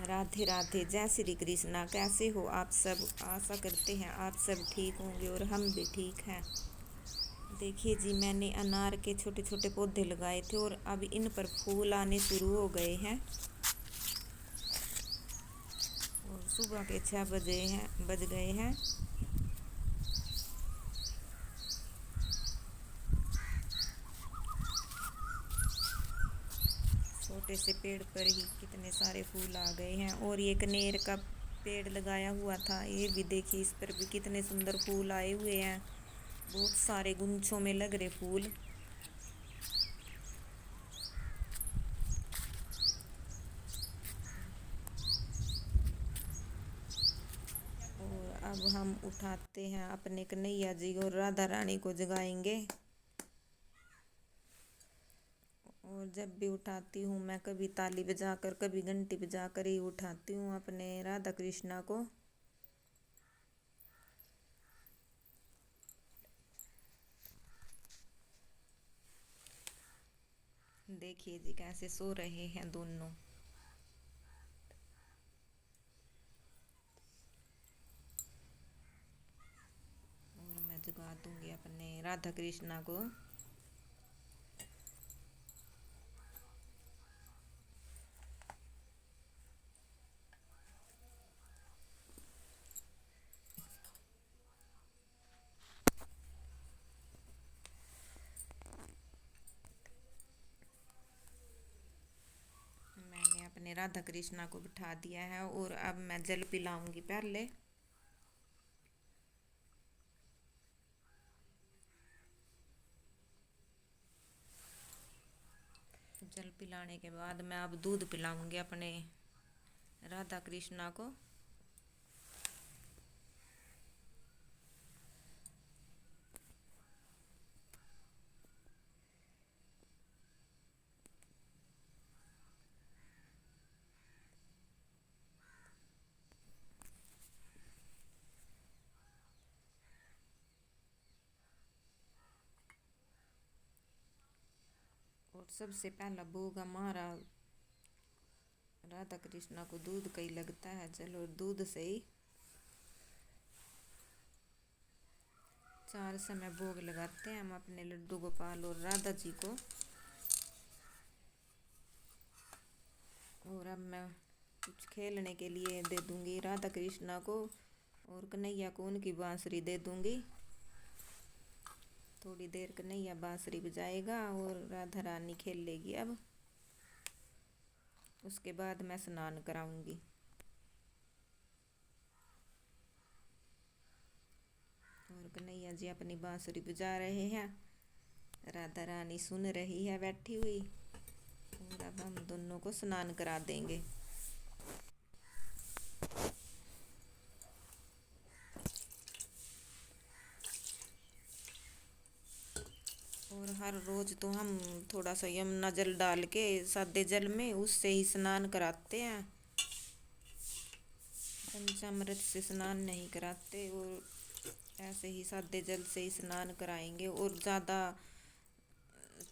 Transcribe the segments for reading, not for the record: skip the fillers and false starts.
राधे राधे, जय श्री कृष्णा। कैसे हो आप सब? आशा करते हैं आप सब ठीक होंगे और हम भी ठीक हैं। देखिए जी, मैंने अनार के छोटे छोटे पौधे लगाए थे और अब इन पर फूल आने शुरू हो गए हैं। और सुबह के 6 बज गए हैं। छोटे से पेड़ पर ही कितने सारे फूल आ गए हैं। और ये कनेर का पेड़ लगाया हुआ था, ये भी देखिए, इस पर भी कितने सुंदर फूल आए हुए हैं। बहुत सारे गुच्छों में लग रहे फूल। और अब हम उठाते हैं अपने कन्हैया जी और राधा रानी को जगाएंगे। और जब भी उठाती हूँ मैं, कभी ताली बजाकर कभी घंटी बजाकर ही उठाती हूँ अपने राधा कृष्णा को। देखिए जी, कैसे सो रहे हैं दोनों। और मैं जगा दूंगी अपने राधा कृष्णा को। मैंने अपने राधा कृष्णा को बिठा दिया है और अब मैं जल पिलाऊंगी पहले। जल पिलाने के बाद मैं अब दूध पिलाऊंगी अपने राधा कृष्णा को। और सबसे पहला भोग हमारा राधा कृष्णा को दूध का ही लगता है। चलो, दूध से ही 4 समय भोग लगाते हैं हम अपने लड्डू गोपाल और राधा जी को। और अब मैं कुछ खेलने के लिए दे दूंगी राधा कृष्णा को और कन्हैया को उनकी बांसुरी दे दूंगी। थोड़ी देर कन्हैया बांसुरी बजाएगा और राधा रानी खेल लेगी। अब उसके बाद मैं स्नान कराऊंगी। और कन्हैया जी अपनी बांसुरी बजा रहे हैं, राधा रानी सुन रही है बैठी हुई। और अब हम दोनों को स्नान करा देंगे। और हर रोज तो हम थोड़ा सा यमुना जल डाल के सादे जल में उससे ही स्नान कराते हैं। पंचामृत से स्नान नहीं कराते। और ऐसे ही सादे जल से ही स्नान कराएंगे। और ज़्यादा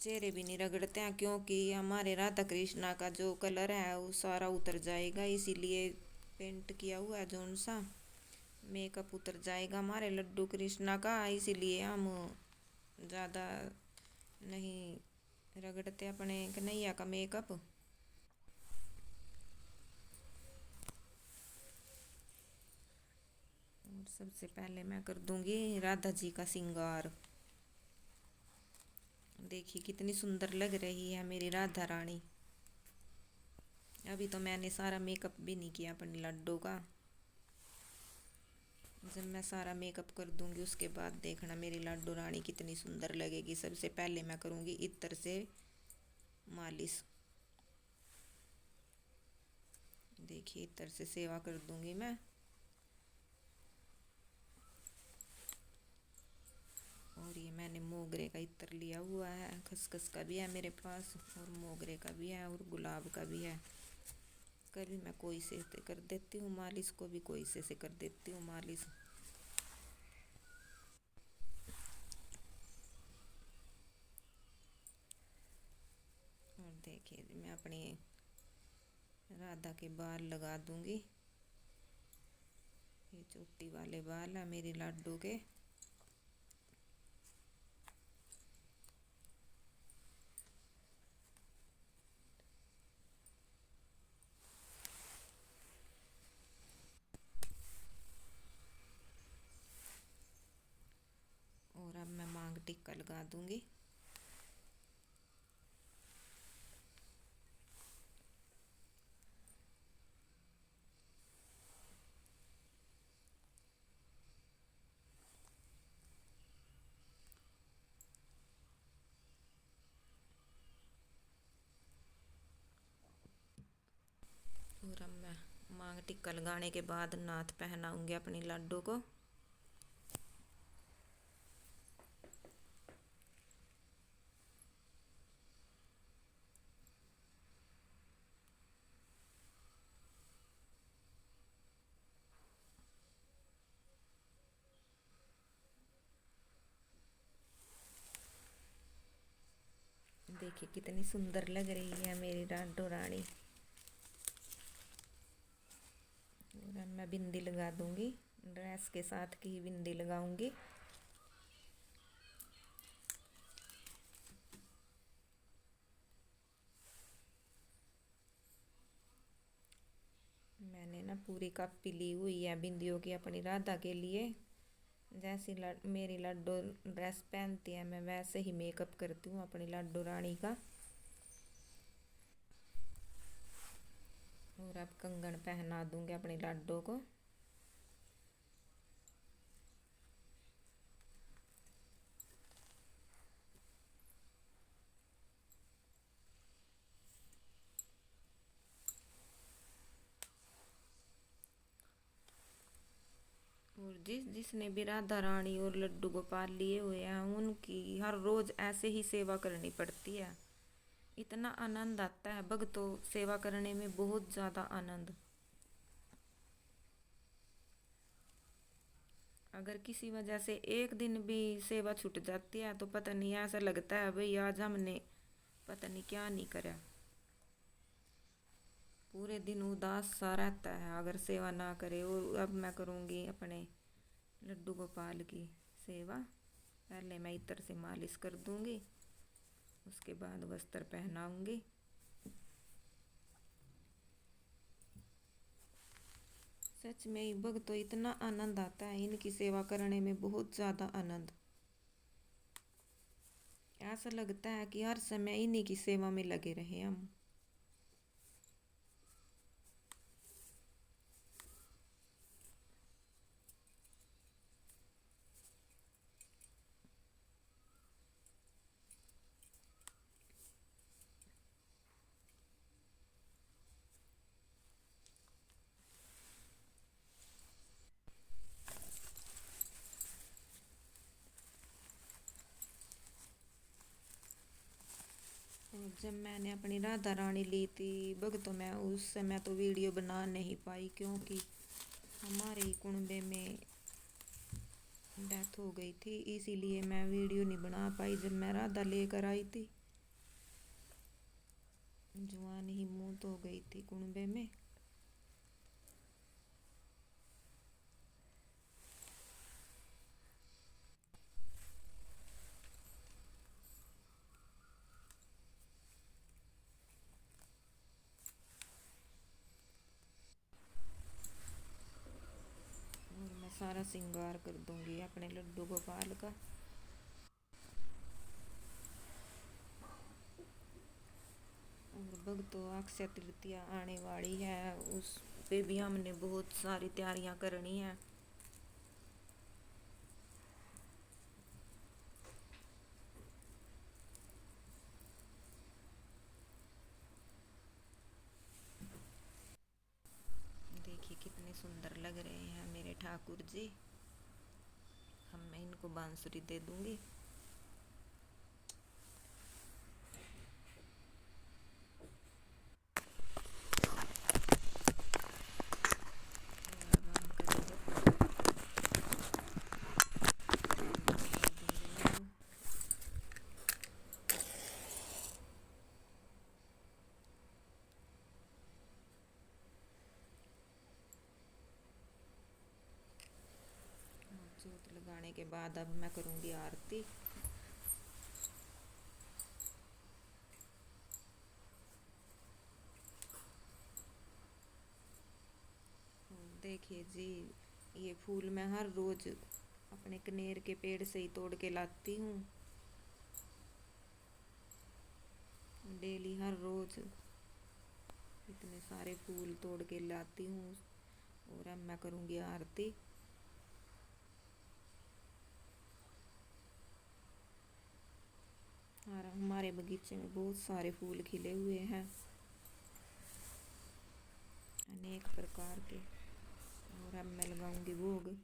चेहरे भी नहीं रगड़ते हैं, क्योंकि हमारे राधा कृष्णा का जो कलर है वो सारा उतर जाएगा। इसीलिए पेंट किया हुआ है, जोन सा मेकअप उतर जाएगा हमारे लड्डू कृष्णा का। इसीलिए हम ज़्यादा नहीं रगड़ते अपने कन्हैया का मेकअप। और सबसे पहले मैं कर दूंगी राधा जी का श्रृंगार। देखिए कितनी सुंदर लग रही है मेरी राधा रानी। अभी तो मैंने सारा मेकअप भी नहीं किया अपने लड्डू का। जब मैं सारा मेकअप कर दूंगी उसके बाद देखना मेरी लड्डू रानी कितनी सुंदर लगेगी। सबसे पहले मैं करूंगी इत्र से मालिश। देखिए, इत्र से सेवा कर दूंगी मैं। और ये मैंने मोगरे का इत्र लिया हुआ है, खसखस का भी है मेरे पास और मोगरे का भी है और गुलाब का भी है। कभी मैं कोई से कर देती हूँ मालिश, को भी कोई से कर देती हूँ मालिश। और देखिए मैं अपनी राधा के बाल लगा दूंगी। ये चोटी वाले बाल है मेरी लाडो के। और अब मैं मांग टिक्का लगा दूंगी। और अब मैं मांग टिक्का लगाने के बाद नाथ पहनाऊंगी अपनी लाडो को। देखिए कितनी सुंदर लग रही है मेरी लाडो रानी। और अब मैं बिंदी लगा दूंगी, ड्रेस के साथ की ही बिंदी लगाऊंगी। मैंने ना पूरी कापी ली हुई है बिंदियों की अपनी राधा के लिए। जैसी मेरी लाडो ड्रेस पहनती है मैं वैसे ही मेकअप करती हूँ अपनी लाडो रानी का। और अब कंगन पहना दूंगी अपनी लाडो को। और जिसने भी राधा रानी और लड्डू गोपाल लिए हुए हैं उनकी हर रोज ऐसे ही सेवा करनी पड़ती है। इतना आनंद आता है भक्तों सेवा करने में, बहुत ज़्यादा आनंद। अगर किसी वजह से एक दिन भी सेवा छूट जाती है तो पता नहीं, ऐसा लगता है भाई आज हमने पता नहीं क्या नहीं करा। पूरे दिन उदास सा रहता है अगर सेवा ना करे। और अब मैं करूँगी अपने लड्डू गोपाल की सेवा। पहले मैं इत्र से मालिश कर दूंगी, उसके बाद वस्त्र पहनाऊंगी। सच में ही भक्तों इतना आनंद आता है इनकी सेवा करने में, बहुत ज़्यादा आनंद। ऐसा लगता है कि हर समय इन्हीं की सेवा में लगे रहे हम। और जब मैंने अपनी राधा रानी ली थी भक्तों, मैं उस समय तो वीडियो बना नहीं पाई क्योंकि हमारे ही कुनबे में डेथ हो गई थी, इसीलिए मैं वीडियो नहीं बना पाई। जब मैं राधा लेकर आई थी जवान ही मौत हो गई थी कुनबे में। और मैं सारा श्रृंगार कर दूंगी अपने लड्डू गोपाल का। और भक्तों अक्षय तृतीया आने वाली है, उस पे भी हमने बहुत सारी तैयारियां करनी है। देखिए कितने सुंदर लग रहे हैं मेरे ठाकुर जी। हम मैं इनको बांसुरी दे दूंगी। और अब हम करेंगे लगाने के बाद अब मैं करूँगी आरती। देखिए जी, ये फूल मैं हर रोज अपने कनेर के पेड़ से ही तोड़ के लाती हूँ, डेली हर रोज इतने सारे फूल तोड़ के लाती हूँ। और अब मैं करूँगी आरती। और हमारे बगीचे में बहुत सारे फूल खिले हुए हैं, अनेक प्रकार के। और अब मैं लगाऊंगी भोग।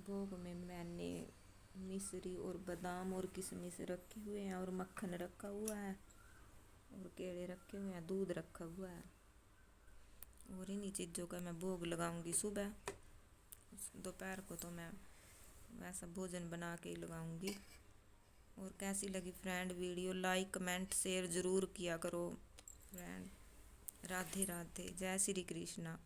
भोग में मैंने मिश्री और बादाम और किशमिश रखे हुए हैं, और मक्खन रखा हुआ है, और केले रखे हुए हैं, दूध रखा हुआ है। और इन्हीं चीज़ों का मैं भोग लगाऊंगी सुबह। दोपहर को तो मैं वैसा भोजन बना के ही लगाऊंगी। और कैसी लगी friend video, like comment share ज़रूर किया करो फ्रेंड। राधे राधे, जय श्री कृष्णा।